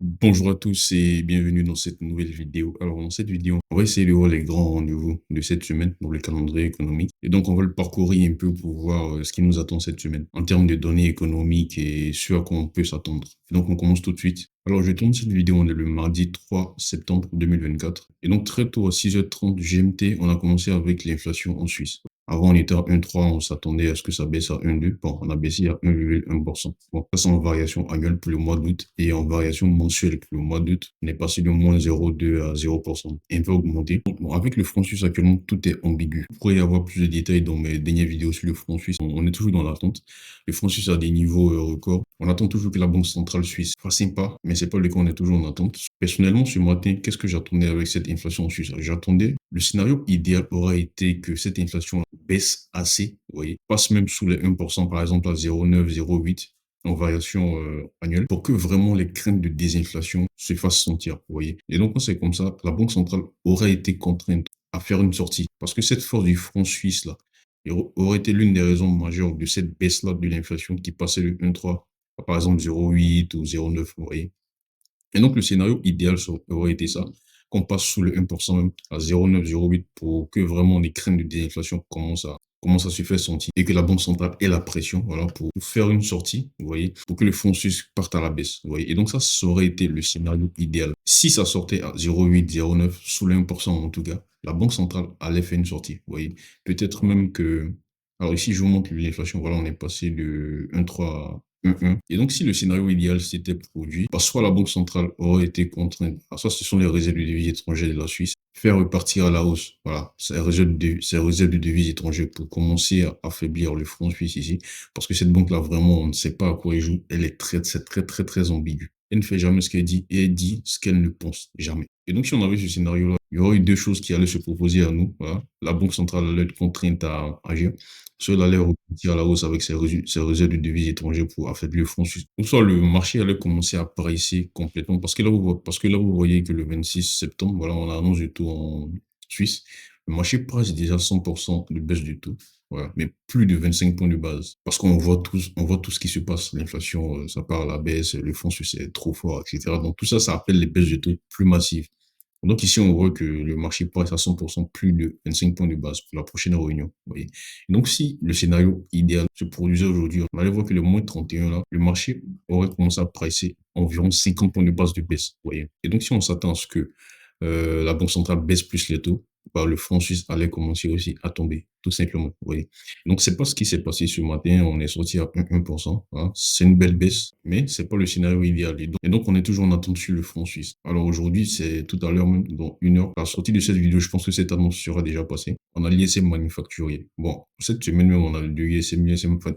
Bonjour à tous et bienvenue dans cette nouvelle vidéo. Alors, dans cette vidéo, on va essayer de voir les grands rendez-vous de cette semaine dans le calendrier économique. Et donc, on va le parcourir un peu pour voir ce qui nous attend cette semaine en termes de données économiques et ce à quoi on peut s'attendre. Et donc, on commence tout de suite. Alors, je tourne cette vidéo, on est le mardi 3 septembre 2024. Et donc, très tôt à 6h30 GMT, on a commencé avec l'inflation en Suisse. Avant, on était à 1,3, on s'attendait à ce que ça baisse à 1,2. Bon, on a baissé à 1,1%. Bon, ça, c'est en variation annuelle pour le mois d'août et en variation mensuelle pour le mois d'août. On est passé de moins 0,2 à 0%. Un peu augmenté. Bon, avec le franc suisse actuellement, tout est ambigu. Vous pourrez y avoir plus de détails dans mes dernières vidéos sur le franc suisse. On est toujours dans l'attente. Le franc suisse a des niveaux records. On attend toujours que la Banque centrale suisse fasse un pas, mais c'est pas le cas, on est toujours en attente. Personnellement, ce matin, qu'est-ce que j'attendais avec cette inflation en Suisse? J'attendais, le scénario idéal aurait été que cette inflation baisse assez, vous voyez, passe même sous les 1%, par exemple à 0,9, 0,8 en variation annuelle, pour que vraiment les craintes de désinflation se fassent sentir, vous voyez. Et donc, quand c'est comme ça, la Banque centrale aurait été contrainte à faire une sortie, parce que cette force du franc suisse, là, aurait été l'une des raisons majeures de cette baisse-là de l'inflation qui passait de 1,3 à, par exemple, 0,8 ou 0,9, vous voyez. Et donc, le scénario idéal aurait été ça, qu'on passe sous le 1% même, à 0,9, 0,8, pour que vraiment les craintes de désinflation commencent à se faire sentir et que la Banque centrale ait la pression, voilà, pour faire une sortie, vous voyez, pour que le fonds suisse parte à la baisse, vous voyez. Et donc, ça aurait été le scénario idéal. Si ça sortait à 0,8, 0,9, sous le 1% en tout cas, la Banque centrale allait faire une sortie, vous voyez. Peut-être même que, alors ici, je vous montre l'inflation, voilà, on est passé de 1,3 et donc, si le scénario idéal s'était produit, bah, soit la Banque centrale aurait été contrainte, soit ce sont les réserves de devises étrangères de la Suisse, faire repartir à la hausse, voilà, ces réserves de devises étrangères pour commencer à affaiblir le franc suisse ici, parce que cette banque-là, vraiment, on ne sait pas à quoi elle joue, c'est très, très, très ambigu. Elle ne fait jamais ce qu'elle dit et elle dit ce qu'elle ne pense jamais. Et donc, si on avait ce scénario-là, il y aurait eu deux choses qui allaient se proposer à nous, voilà. La Banque centrale allait être contrainte à agir, soit elle allait repartir à la hausse avec ses réserves de devises étrangères pour affaiblir le franc suisse. Ou soit le marché allait commencer à pricer complètement. Parce que là, vous voyez que le 26 septembre, voilà, on annonce du taux en Suisse. Le marché price déjà 100% de baisse du taux. Voilà, mais plus de 25 points de base. Parce on voit tout ce qui se passe. L'inflation, ça part à la baisse, le franc suisse est trop fort, etc. Donc tout ça, ça appelle les baisses de taux plus massives. Donc ici, on voit que le marché price à 100% plus de 25 points de base pour la prochaine réunion. Vous voyez. Et donc si le scénario idéal se produisait aujourd'hui, on allait voir que le moins 31 là, le marché aurait commencé à pricer environ 50 points de base de baisse. Vous voyez. Et donc si on s'attend à ce que la Banque centrale baisse plus les taux, bah, le franc suisse allait commencer aussi à tomber, tout simplement. Vous voyez. Donc, c'est pas ce qui s'est passé ce matin. On est sorti à 1%. Hein. C'est une belle baisse, mais c'est pas le scénario idéal. Et donc, on est toujours en attente sur le franc suisse. Alors, aujourd'hui, c'est tout à l'heure, même dans une heure, la sortie de cette vidéo, je pense que cette annonce sera déjà passée. On a l'ISM manufacturier. Bon, cette semaine même, on a le l'ISM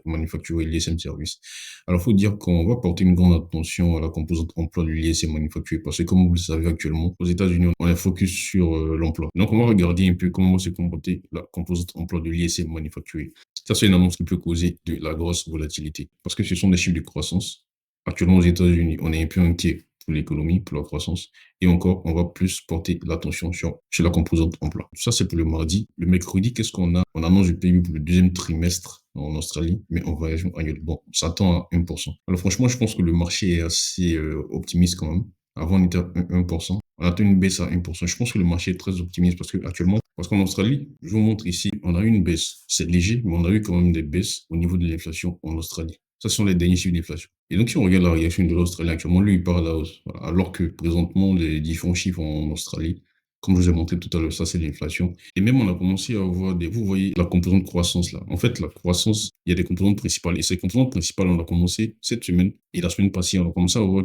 manufacturier, l'ISM service. Alors, il faut dire qu'on va porter une grande attention à la composante emploi de l'ISM manufacturier parce que, comme vous le savez actuellement, aux États-Unis, on est focus sur l'emploi. Donc, on va regarder un peu comment va se comporter la composante emploi de l'ISM manufacturier. Ça, c'est une annonce qui peut causer de la grosse volatilité parce que ce sont des chiffres de croissance. Actuellement, aux États-Unis, on est un peu inquiet pour l'économie, pour la croissance. Et encore, on va plus porter l'attention sur la composante emploi. Ça, c'est pour le mardi. Le mercredi, qu'est-ce qu'on a? On annonce du PIB pour le deuxième trimestre en Australie, mais en variation annuelle. Bon, on s'attend à 1%. Alors franchement, je pense que le marché est assez optimiste quand même. Avant, on était à 1%. On attend une baisse à 1%. Je pense que le marché est très optimiste parce que actuellement, parce qu'en Australie, je vous montre ici, on a eu une baisse. C'est léger, mais on a eu quand même des baisses au niveau de l'inflation en Australie. Ça, ce sont les derniers chiffres d'inflation. Et donc, si on regarde la réaction de l'Australie actuellement, lui, il part à la hausse. Voilà. Alors que présentement, les différents chiffres en Australie, comme je vous ai montré tout à l'heure, ça, c'est l'inflation. Et même, on a commencé à avoir vous voyez la composante croissance là. En fait, la croissance, il y a des composantes principales. Et ces composantes principales, on a commencé cette semaine et la semaine passée, on a commencé à voir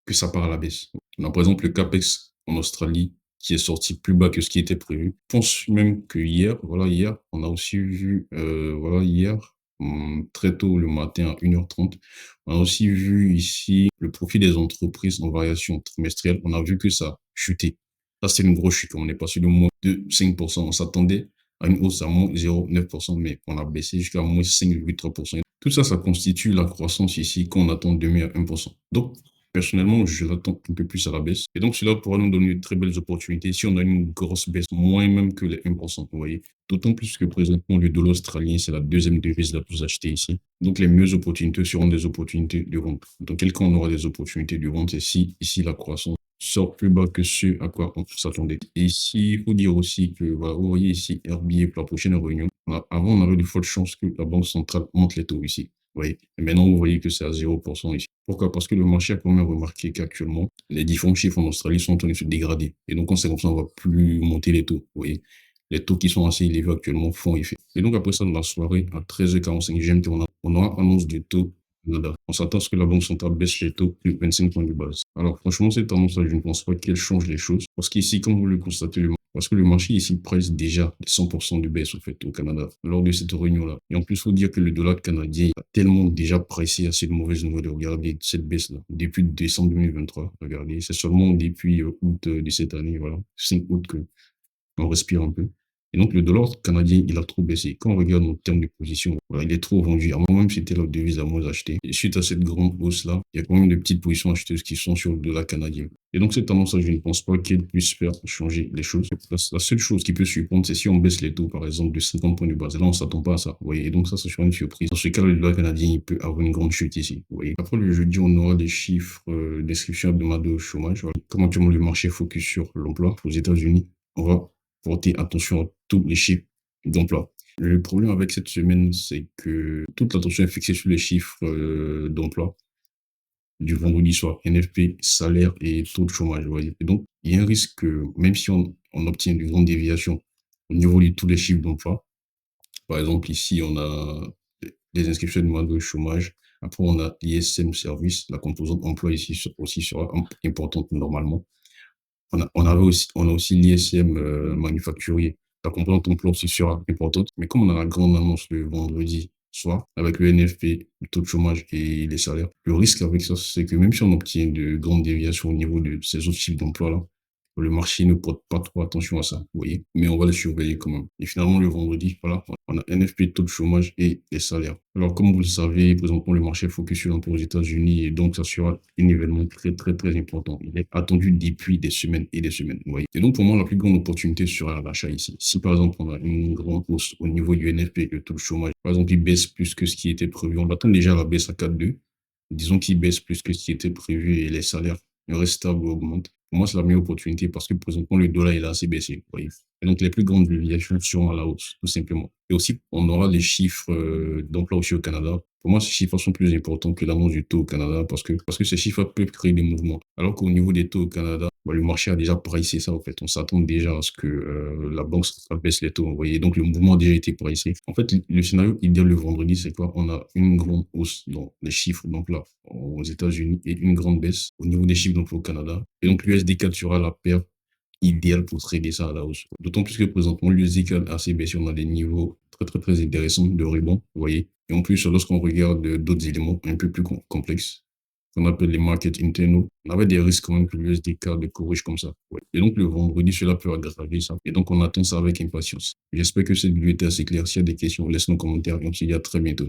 que ça part à la baisse. On a par exemple le CAPEX en Australie qui est sorti plus bas que ce qui était prévu. Je pense même que hier, voilà, hier, on a aussi vu, voilà, hier, très tôt le matin à 1h30, on a aussi vu ici le profit des entreprises en variation trimestrielle. On a vu que ça chutait. Ça, c'est une grosse chute. On est passé de moins de 5%. On s'attendait à une hausse à moins 0,9%, mais on a baissé jusqu'à moins 5,3%. Tout ça, ça constitue la croissance ici qu'on attend demain à 1%. Donc, Personnellement, je l'attends un peu plus à la baisse. Et donc, cela pourra nous donner de très belles opportunités si on a une grosse baisse, moins même que les 1%, vous voyez. D'autant plus que présentement, le dollar australien, c'est la deuxième devise la plus achetée ici. Donc, les meilleures opportunités seront des opportunités de vente. Dans quel cas on aura des opportunités de vente, c'est si ici la croissance sort plus bas que ce à quoi on s'attendait. Et ici, il faut dire aussi que, voilà, vous voyez ici, RBA pour la prochaine réunion. Avant, on avait de fortes chances que la Banque centrale monte les taux ici. Oui. Et maintenant, vous voyez que c'est à 0% ici. Pourquoi? Parce que le marché a quand même remarqué qu'actuellement, les différents chiffres en Australie sont en train de se dégrader. Et donc, conséquence, on ne va plus monter les taux. Vous voyez, les taux qui sont assez élevés actuellement font effet. Et donc, après ça, dans la soirée, à 13h45 GMT, on aura annonce du taux Canada. On s'attend à ce que la Banque centrale baisse les taux de 25 points de base. Alors, franchement, cette annonce-là, je ne pense pas qu'elle change les choses. Parce qu'ici, comme vous le constatez, parce que le marché ici presse déjà 100% de baisse, au fait, au Canada, lors de cette réunion-là. Et en plus, il faut dire que le dollar canadien a tellement déjà pressé à cette mauvaise nouvelle. Regardez cette baisse-là. Depuis décembre 2023, regardez. C'est seulement depuis août de cette année, voilà, 5 août que on respire un peu. Et donc, le dollar canadien, il a trop baissé. Quand on regarde nos termes de position, voilà, il est trop vendu. À moi-même, c'était la devise à moins acheter. Et suite à cette grande hausse-là, il y a quand même de petites positions acheteuses qui sont sur le dollar canadien. Et donc, cette tendance-là, je ne pense pas qu'elle puisse faire changer les choses. La seule chose qui peut surprendre, c'est si on baisse les taux, par exemple, de 50 points de base. Et là, on ne s'attend pas à ça. Vous voyez, et donc, ça sera une surprise. Dans ce cas, le dollar canadien, il peut avoir une grande chute ici. Vous voyez. Après, le jeudi, on aura des chiffres d'inscription hebdomadaire au chômage. Voilà. Comme actuellement, le marché focus sur l'emploi aux États-Unis, on va porter attention à tous les chiffres d'emploi. Le problème avec cette semaine, c'est que toute l'attention est fixée sur les chiffres d'emploi du vendredi soir, NFP, salaire et taux de chômage. Vous voyez. Et donc, il y a un risque que même si on obtient de grandes déviations au niveau de tous les chiffres d'emploi, par exemple, ici, on a des inscriptions de demande de chômage. Après, on a l'ISM service. La composante emploi ici aussi sera importante normalement. On a aussi l'ISM manufacturier. La composante emploi aussi sera importante. Mais comme on a la grande annonce le vendredi soir, avec le NFP, le taux de chômage et les salaires, le risque avec ça, c'est que même si on obtient de grandes déviations au niveau de ces autres types d'emplois-là, le marché ne porte pas trop attention à ça, vous voyez. Mais on va le surveiller quand même. Et finalement, le vendredi, voilà, on a NFP, taux de chômage et les salaires. Alors, comme vous le savez, présentement, le marché focus sur l'emploi aux États-Unis et donc ça sera un événement très, très, très important. Il est attendu depuis des semaines et des semaines, vous voyez. Et donc, pour moi, la plus grande opportunité sera l'achat ici. Si, par exemple, on a une grande hausse au niveau du NFP, le taux de chômage, par exemple, il baisse plus que ce qui était prévu. On attend déjà la baisse à 4,2. Disons qu'il baisse plus que ce qui était prévu et les salaires restent stables ou augmentent. Pour moi, c'est la meilleure opportunité parce que présentement, le dollar il est assez baissé. Vous voyez. Et donc, les plus grandes déviations seront à la hausse, tout simplement. Et aussi, on aura les chiffres d'emploi aussi au Canada. Pour moi, ces chiffres sont plus importants que l'annonce du taux au Canada parce que ces chiffres peuvent créer des mouvements. Alors qu'au niveau des taux au Canada, bah, le marché a déjà pricé ça, en fait. On s'attend déjà à ce que la banque centrale baisse les taux, vous voyez. Donc, le mouvement a déjà été pricé. En fait, le scénario idéal le vendredi, c'est quoi? On a une grande hausse dans les chiffres d'emploi aux États-Unis et une grande baisse au niveau des chiffres d'emploi au Canada. Et donc, l'USD4 sera la paire idéale pour trader ça à la hausse. D'autant plus que présentement, l'USD4 a assez baissé. On a des niveaux très, très, très intéressants de rebond, vous voyez. Et en plus, lorsqu'on regarde d'autres éléments un peu plus complexes, qu'on appelle les markets internals, on avait des risques quand même que l'USD4 de corrige comme ça. Ouais. Et donc, le vendredi, cela peut aggraver ça. Et donc, on attend ça avec impatience. J'espère que cette vidéo était assez claire. S'il y a des questions, laisse-nous en commentaire et on se dit à très bientôt.